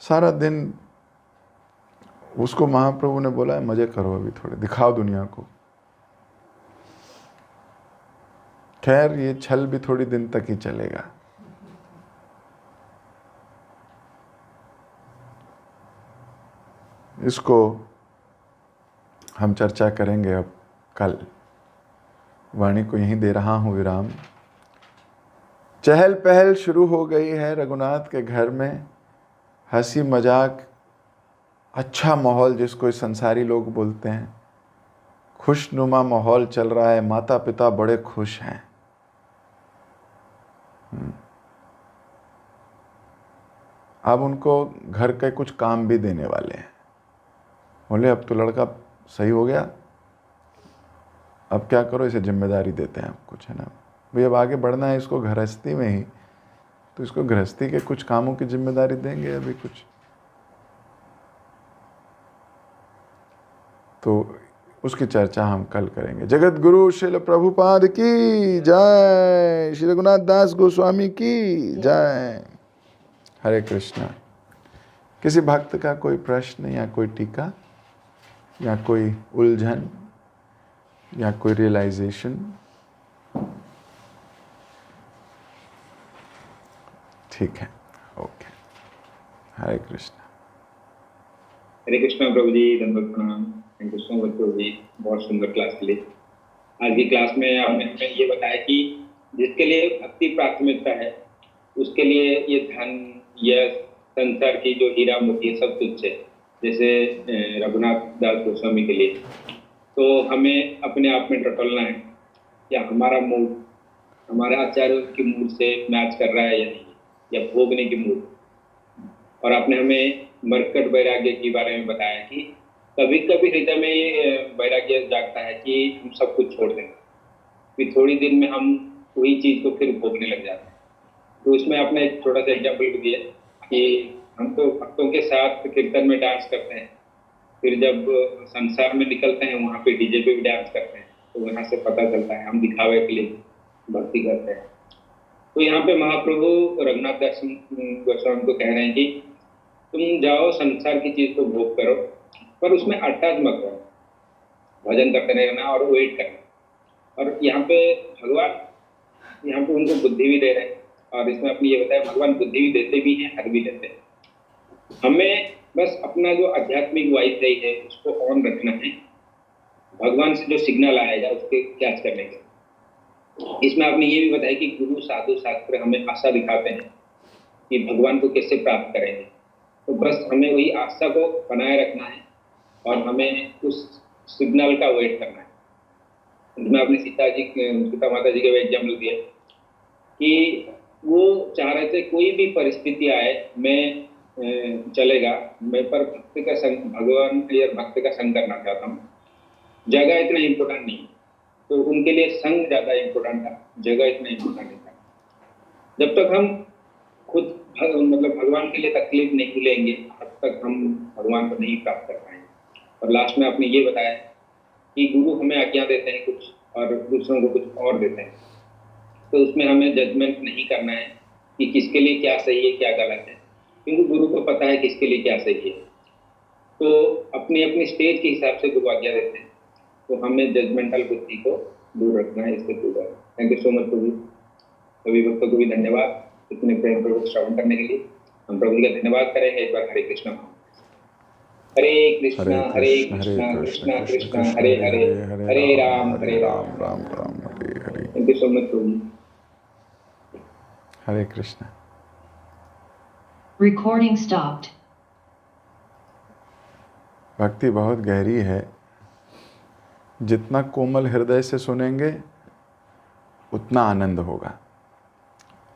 Speaker 2: सारा दिन, उसको महाप्रभु ने बोला मजे करो, अभी थोड़े दिखाओ दुनिया को। खैर ये छल भी थोड़ी दिन तक ही चलेगा। इसको हम चर्चा करेंगे अब कल। वाणी को यहीं दे रहा हूं विराम। चहल पहल शुरू हो गई है रघुनाथ के घर में। हंसी मजाक, अच्छा माहौल जिसको संसारी लोग बोलते हैं, खुशनुमा माहौल चल रहा है। माता पिता बड़े खुश हैं। अब उनको घर के कुछ काम भी देने वाले हैं। बोले अब तो लड़का सही हो गया, अब क्या करो, इसे जिम्मेदारी देते हैं अब कुछ, है ना भाई। अब आगे बढ़ना है इसको गृहस्थी में ही, तो इसको गृहस्थी के कुछ कामों की जिम्मेदारी देंगे अभी कुछ। तो उसकी चर्चा हम कल करेंगे। जगत गुरु श्रील प्रभुपाद की जय, श्री रघुनाथ दास गोस्वामी की जय। हरे कृष्णा। किसी भक्त का कोई प्रश्न या कोई टीका या कोई उलझन या कोई रियलाइजेशन? ठीक है, ओके। हरे कृष्णा।
Speaker 1: हरे कृष्णा प्रभु जी, धन्यवाद, प्रणाम। थैंक यू सो मच प्रभु जी, बहुत सुंदर क्लास के लिए। आज की क्लास में आपने हमें ये बताया कि जिसके लिए भक्ति प्राथमिकता है, उसके लिए ये धन, यश, संसार की जो हीरा मोती है, सब तुच्छ है। जैसे रघुनाथ दास गोस्वामी के लिए तो हमें अपने आप में टटोलना है, या हमारा मूड हमारे आचार्य की मूड से मैच कर रहा है या नहीं, या भोगने की मूड। और आपने हमें मरकट वैराग्य के बारे में बताया कि कभी कभी हृदय में ये वैराग्य जागता है कि हम सब कुछ छोड़ देंगे, फिर थोड़ी दिन में हम वही चीज को फिर भोगने लग जाते हैं। तो इसमें आपने एक छोटा सा एग्जाम्पल दिया कि हम तो भक्तों के साथ कीर्तन में डांस करते हैं, फिर जब संसार में निकलते हैं वहाँ पे डीजे पे भी डांस करते हैं, तो वहाँ से पता चलता है हम दिखावे के लिए भक्ति करते हैं। तो यहाँ पे महाप्रभु रघुनाथ दास गोस्वामी को कह रहे हैं कि तुम जाओ संसार की चीज को भोग करो, पर उसमें अटैच मत करो, भजन करते रहना और वेट करना। और यहाँ पे भगवान यहाँ पे उनको बुद्धि भी दे रहे हैं, और इसमें आपने ये बताया भगवान बुद्धि भी देते भी हैं, हर भी लेते हैं। हमें बस अपना जो आध्यात्मिक वाईफाई है उसको ऑन रखना है, भगवान से जो सिग्नल आएगा उसके कैच करने का। इसमें आपने ये भी बताया कि गुरु साधु शास्त्र हमें आशा दिखाते हैं कि भगवान को कैसे प्राप्त करेंगे। तो बस हमें वही आशा को बनाए रखना है और हमें उस सिग्नल का वेट करना है। इसमें आपने सीता माता जी का एग्जाम्पल दिया कि वो चाह रहे थे कोई भी परिस्थिति आए मैं चलेगा, मैं पर भक्त का संग, भगवान या भक्त का संग करना चाहता हूँ। जगह इतना इम्पोर्टेंट नहीं, तो उनके लिए संग ज्यादा इम्पोर्टेंट था, जगह इतना इम्पोर्टेंट नहीं था। जब तक हम खुद मतलब भगवान के लिए तकलीफ नहीं लेंगे तब तक हम भगवान को नहीं प्राप्त कर पाएंगे। और लास्ट में आपने ये बताया कि गुरु हमें आज्ञा देते हैं कुछ और दूसरों को कुछ और देते हैं, तो उसमें हमें जजमेंट नहीं करना है कि किसके लिए क्या सही है क्या गलत है, क्योंकि गुरु को पता है किसके लिए क्या सही है। तो अपनी अपनी स्टेज के हिसाब से गुरु आज्ञा देते हैं, तो हमें जजमेंटल बुद्धि को दूर रखना है, इससे दूर है। थैंक यू सो मच प्रभु। सभी भक्तों को भी धन्यवाद इतने प्रेम पूर्वक श्रवण करने के लिए। हम प्रभु जी का धन्यवाद करेंगे एक बार। Hare Krishna Hare Krishna Krishna Krishna Hare Hare, Hare Ram
Speaker 2: Ram Ram Hare Hare.
Speaker 1: Thank you so much प्रभु।
Speaker 2: हरे कृष्णा।
Speaker 3: Recording stopped.
Speaker 2: भक्ति बहुत गहरी है। जितना कोमल हृदय से सुनेंगे उतना आनंद होगा,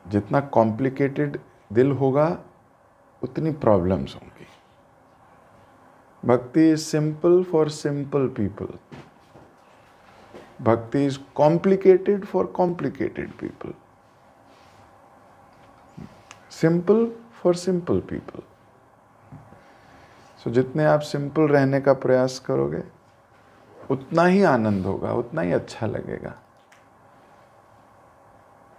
Speaker 2: जितना कॉम्प्लिकेटेड दिल होगा उतनी प्रॉब्लम्स होंगी। Bhakti is simple for simple people, bhakti is complicated for complicated people, simple for simple people. So जितने आप सिंपल रहने का प्रयास करोगे उतना ही आनंद होगा, उतना ही अच्छा लगेगा।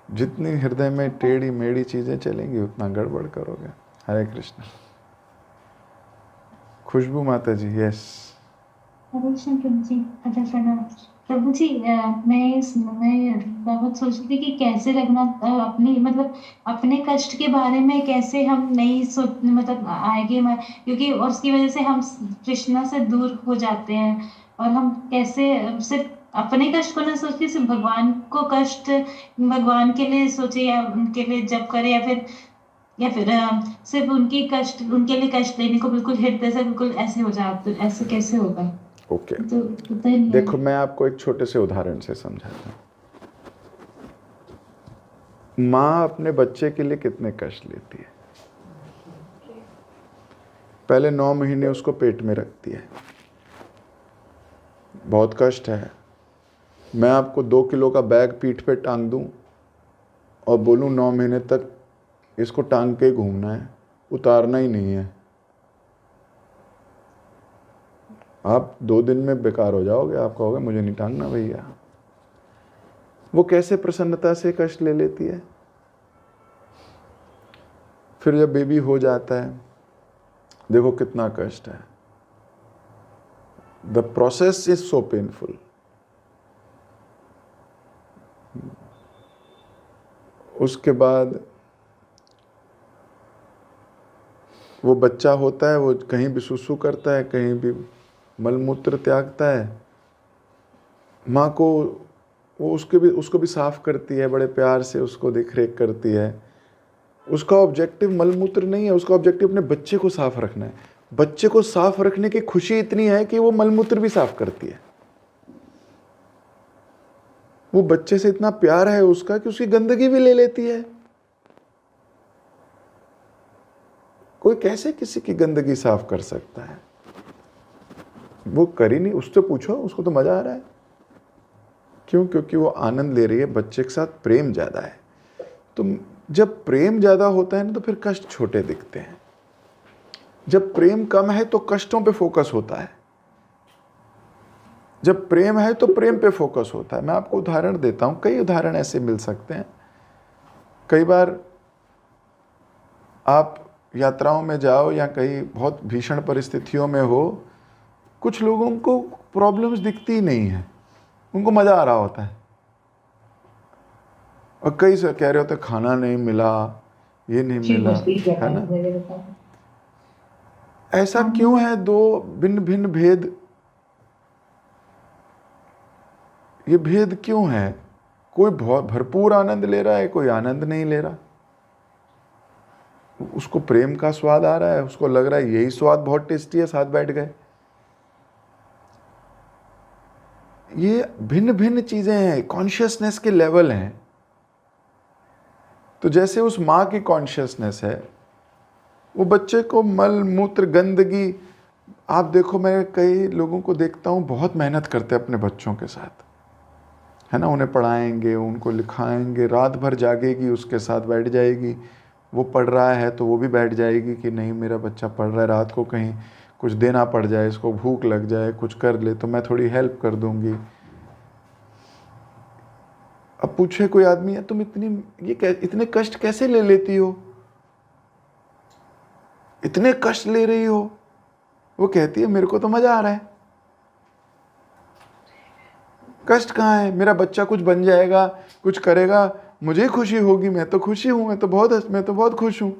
Speaker 2: जितनी हृदय में टेढ़ी मेढ़ी चीजें चलेंगी उतना गड़बड़ करोगे। हरे कृष्ण। खुशबू माता जी, यस।
Speaker 4: हरे कृष्ण प्रभु जी। अच्छा प्रणाम प्रभु जी। मैं बहुत सोच रही थी कि कैसे रखना अपनी मतलब अपने कष्ट के बारे में कैसे हम नहीं सोच मतलब आएंगे, क्योंकि और उसकी वजह से हम कृष्णा से दूर हो जाते हैं। और हम कैसे सिर्फ अपने कष्ट को ना सोच के सिर्फ भगवान को कष्ट भगवान के लिए सोचे या उनके लिए जप करे, या फिर सिर्फ उनके लिए कष्ट लेने को बिल्कुल हृदय से बिल्कुल ऐसे हो जाए, तो ऐसे कैसे होगा?
Speaker 2: ओके
Speaker 4: तो पता ही नहीं।
Speaker 2: देखो, मैं आपको एक छोटे से उदाहरण से समझाता हूँ। माँ अपने बच्चे के लिए कितने कष्ट लेती है। पहले 9 महीने उसको पेट में रखती है, बहुत कष्ट है। मैं आपको 2 किलो का बैग पीठ पे टांग दूं और बोलूं 9 महीने तक इसको टांग के घूमना है, उतारना ही नहीं है, आप 2 दिन में बेकार हो जाओगे। आप कहोगे मुझे नहीं टांगना भैया। वो कैसे प्रसन्नता से कष्ट ले लेती है। फिर जब बेबी हो जाता है, देखो कितना कष्ट है। The process is so painful. उसके बाद वो बच्चा होता है, वो कहीं भी सुसु करता है, कहीं भी मलमूत्र त्यागता है। माँ को वो उसको भी साफ करती है, बड़े प्यार से उसको देख रेख करती है। उसका ऑब्जेक्टिव मलमूत्र नहीं है, उसका ऑब्जेक्टिव अपने बच्चे को साफ रखना है। बच्चे को साफ रखने की खुशी इतनी है कि वो मलमूत्र भी साफ करती है। वो बच्चे से इतना प्यार है उसका कि उसकी गंदगी भी ले लेती है। कोई कैसे किसी की गंदगी साफ कर सकता है? वो कर ही नहीं। उससे पूछो, उसको तो मजा आ रहा है। क्यों? क्योंकि वो आनंद ले रही है। बच्चे के साथ प्रेम ज्यादा है। तो जब प्रेम ज्यादा होता है ना, तो फिर कष्ट छोटे दिखते हैं। जब प्रेम कम है तो कष्टों पे फोकस होता है। जब प्रेम है तो प्रेम पे फोकस होता है। मैं आपको उदाहरण देता हूं, कई उदाहरण ऐसे मिल सकते हैं। कई बार आप यात्राओं में जाओ या कहीं बहुत भीषण परिस्थितियों में हो, कुछ लोगों को प्रॉब्लम्स दिखती ही नहीं है, उनको मजा आ रहा होता है। और कई से कह रहे होते खाना नहीं मिला, ये नहीं मिला, है ना। ऐसा क्यों है? 2 भिन्न भिन्न भेद। ये भेद क्यों है? कोई बहुत भरपूर आनंद ले रहा है, कोई आनंद नहीं ले रहा। उसको प्रेम का स्वाद आ रहा है, उसको लग रहा है यही स्वाद बहुत टेस्टी है, साथ बैठ गए। ये भिन्न भिन्न चीजें हैं, कॉन्शियसनेस के लेवल हैं। तो जैसे उस माँ की कॉन्शियसनेस है, वो बच्चे को मल मूत्र गंदगी। आप देखो, मैं कई लोगों को देखता हूँ बहुत मेहनत करते हैं अपने बच्चों के साथ, है ना। उन्हें पढ़ाएंगे, उनको लिखाएंगे, रात भर जागेगी, उसके साथ बैठ जाएगी, वो पढ़ रहा है तो वो भी बैठ जाएगी कि नहीं मेरा बच्चा पढ़ रहा है, रात को कहीं कुछ देना पड़ जाए, इसको भूख लग जाए, कुछ कर ले तो मैं थोड़ी हेल्प कर दूंगी। अब पूछे कोई आदमी है तुम इतने कष्ट कैसे ले लेती हो, इतने कष्ट ले रही हो? वो कहती है मेरे को तो मजा आ रहा है। कष्ट कहाँ है? मेरा बच्चा कुछ बन जाएगा, कुछ करेगा, मुझे खुशी होगी, मैं तो खुशी हूं, मैं तो बहुत खुश हूं।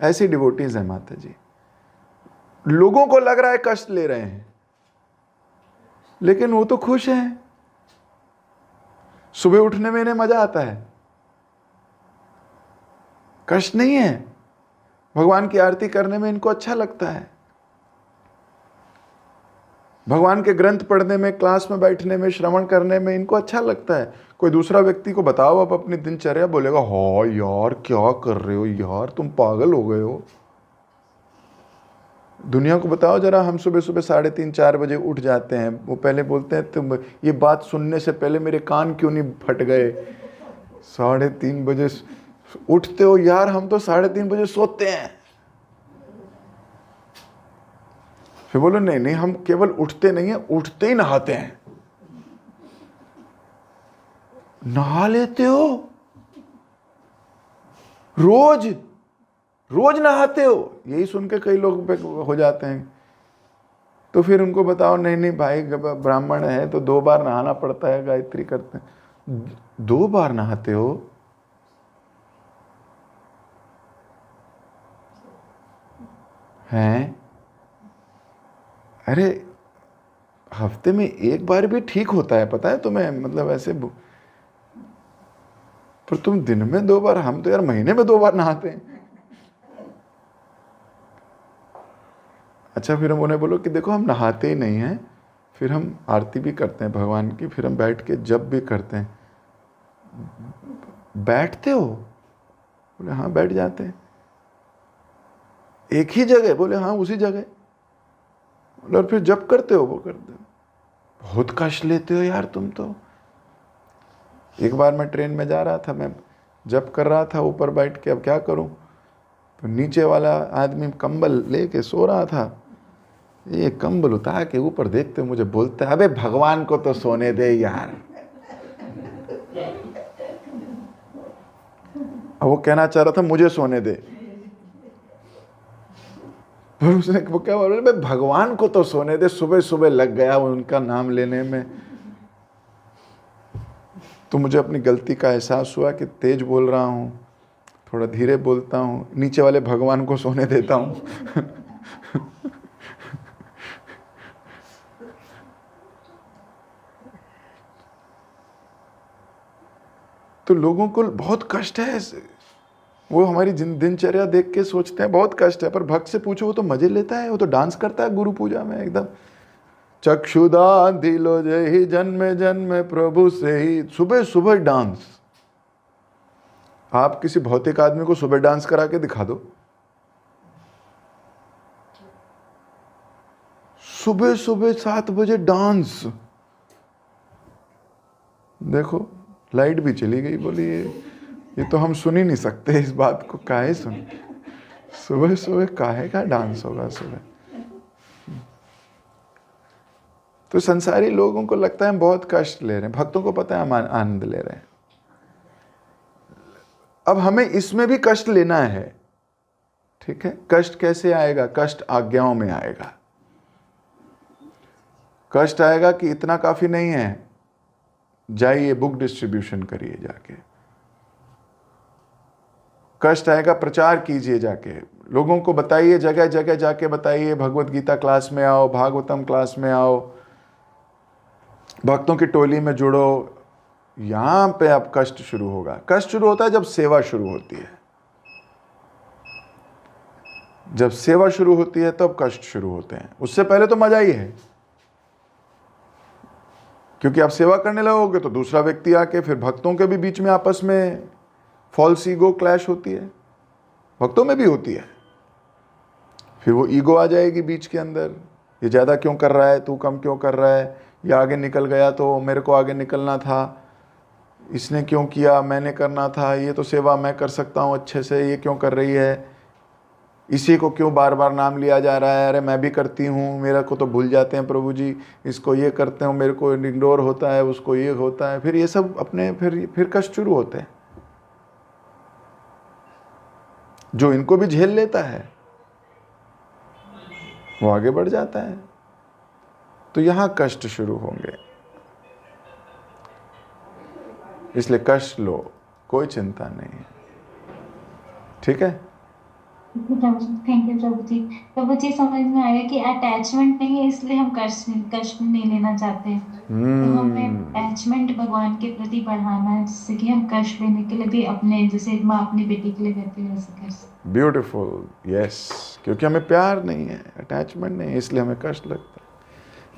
Speaker 2: ऐसी डिवोटीज है माता जी। लोगों को लग रहा है कष्ट ले रहे हैं, लेकिन वो तो खुश हैं। सुबह उठने में इन्हें मजा आता है, कष्ट नहीं है। भगवान की आरती करने में इनको अच्छा लगता है, भगवान के ग्रंथ पढ़ने में, क्लास में बैठने में, श्रवण करने में इनको अच्छा लगता है। कोई दूसरा व्यक्ति को बताओ आप अपनी दिनचर्या, बोलेगा हाँ यार क्या कर रहे हो यार, तुम पागल हो गए हो। दुनिया को बताओ जरा, हम सुबह सुबह 3:30-4 बजे उठ जाते हैं, वो पहले बोलते हैं तुम ये बात सुनने से पहले मेरे कान क्यों नहीं फट गए, 3:30 बजे उठते हो यार, हम तो 3:30 बजे सोते हैं। फिर बोलो नहीं नहीं, हम केवल उठते नहीं है, उठते ही नहाते हैं। नहा लेते हो? रोज रोज नहाते हो? यही सुन के कई लोग हो जाते हैं। तो फिर उनको बताओ नहीं नहीं भाई, ब्राह्मण है तो 2 बार नहाना पड़ता है, गायत्री करते हैं। 2 बार नहाते हो? हैं? अरे हफ्ते में 1 बार भी ठीक होता है, पता है तुम्हें, मतलब ऐसे। पर तुम दिन में 2 बार, हम तो यार महीने में 2 बार नहाते हैं। अच्छा, फिर हम उन्हें बोलो कि देखो हम नहाते ही नहीं हैं, फिर हम आरती भी करते हैं भगवान की, फिर हम बैठ के जप भी करते हैं। बैठते हो? बोले हाँ बैठ जाते हैं। एक ही जगह? बोले हाँ उसी जगह। और फिर जप करते हो? वो करते हो। बहुत कष्ट लेते हो यार तुम तो। एक बार मैं ट्रेन में जा रहा था, मैं जप कर रहा था ऊपर बैठ के, अब क्या करूं, तो नीचे वाला आदमी कंबल लेके सो रहा था, ये कंबल उतार के ऊपर देखते मुझे बोलता है अबे भगवान को तो सोने दे यार। अब वो कहना चाह रहा था मुझे सोने दे, पर उसने वो क्या बोल रहा, भगवान को तो सोने दे। सुबह सुबह लग गया उनका नाम लेने में, तो मुझे अपनी गलती का एहसास हुआ कि तेज बोल रहा हूँ, थोड़ा धीरे बोलता हूँ, नीचे वाले भगवान को सोने देता हूँ। तो लोगों को बहुत कष्ट है, वो हमारी दिनचर्या देख के सोचते हैं बहुत कष्ट है, पर भक्त से पूछो वो तो मजे लेता है, वो तो डांस करता है गुरु पूजा में एकदम। चक्षुदान दिलो जय ही जन्मे जन्मे प्रभु से ही। सुबह सुबह डांस। आप किसी भौतिक आदमी को सुबह डांस करा के दिखा दो, सुबह सुबह 7 बजे डांस। देखो लाइट भी चली गई, बोली ये तो हम सुन ही नहीं सकते इस बात को, काहे सुन, सुबह सुबह काहे का डांस होगा सुबह। तो संसारी लोगों को लगता है हम बहुत कष्ट ले रहे हैं, भक्तों को पता है हम आनंद ले रहे हैं। अब हमें इसमें भी कष्ट लेना है, ठीक है। कष्ट कैसे आएगा? कष्ट आज्ञाओं में आएगा। कष्ट आएगा कि इतना काफी नहीं है, जाइए बुक डिस्ट्रीब्यूशन करिए जाके। कष्ट आएगा प्रचार कीजिए जाके, लोगों को बताइए, जगह जगह जाके बताइए, भगवत गीता क्लास में आओ, भागवतम क्लास में आओ, भक्तों की टोली में जुड़ो। यहां पे अब कष्ट शुरू होगा। कष्ट शुरू होता है जब सेवा शुरू होती है। जब सेवा शुरू होती है तब कष्ट शुरू होते हैं, उससे पहले तो मजा ही है, क्योंकि आप सेवा करने लगोगे तो दूसरा व्यक्ति आके, फिर भक्तों के भी बीच में आपस में फॉल्स ईगो क्लैश होती है, भक्तों में भी होती है। फिर वो ईगो आ जाएगी बीच के अंदर, ये ज़्यादा क्यों कर रहा है, तू कम क्यों कर रहा है, ये आगे निकल गया तो मेरे को आगे निकलना था, इसने क्यों किया, मैंने करना था, ये तो सेवा मैं कर सकता हूँ अच्छे से, ये क्यों कर रही है, इसी को क्यों बार बार नाम लिया जा रहा है, अरे मैं भी करती हूँ, मेरा को तो भूल जाते हैं प्रभु जी, इसको ये करते हो, मेरे को इग्नोर होता है, उसको ये होता है, फिर ये सब अपने फिर कष्ट शुरू होते हैं। जो इनको भी झेल लेता है वो आगे बढ़ जाता है। तो यहाँ कष्ट शुरू होंगे, इसलिए कष्ट लो, कोई चिंता नहीं है, ठीक है।
Speaker 4: थैंक यू प्रभु जी। प्रभु जी समझ में आया कि अटैचमेंट नहीं है इसलिए हम कष्ट नहीं लेना चाहते हैं। तो हमें अटैचमेंट भगवान के प्रति बढ़ाना है जिससे कि हम कष्ट लेने के लिए भी अपने, जैसे माँ अपनी बेटी के लिए करती है वैसे कर सकते।
Speaker 2: ब्यूटीफुल, यस, क्योंकि हमें प्यार नहीं है, अटैचमेंट नहीं है, इसलिए हमें कष्ट लगता है।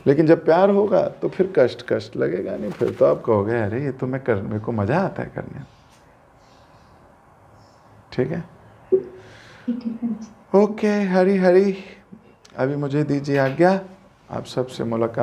Speaker 2: लेकिन जब प्यार होगा तो फिर कष्ट लगेगा नहीं, फिर तो आप कहोगे अरे ये तो मेरे को मजा आता है करने में, ठीक है।
Speaker 4: ठीक है प्रभु जी।
Speaker 2: ओके, हरी हरी, अभी मुझे दीजिए आज्ञा, आप सबसे मुलाकात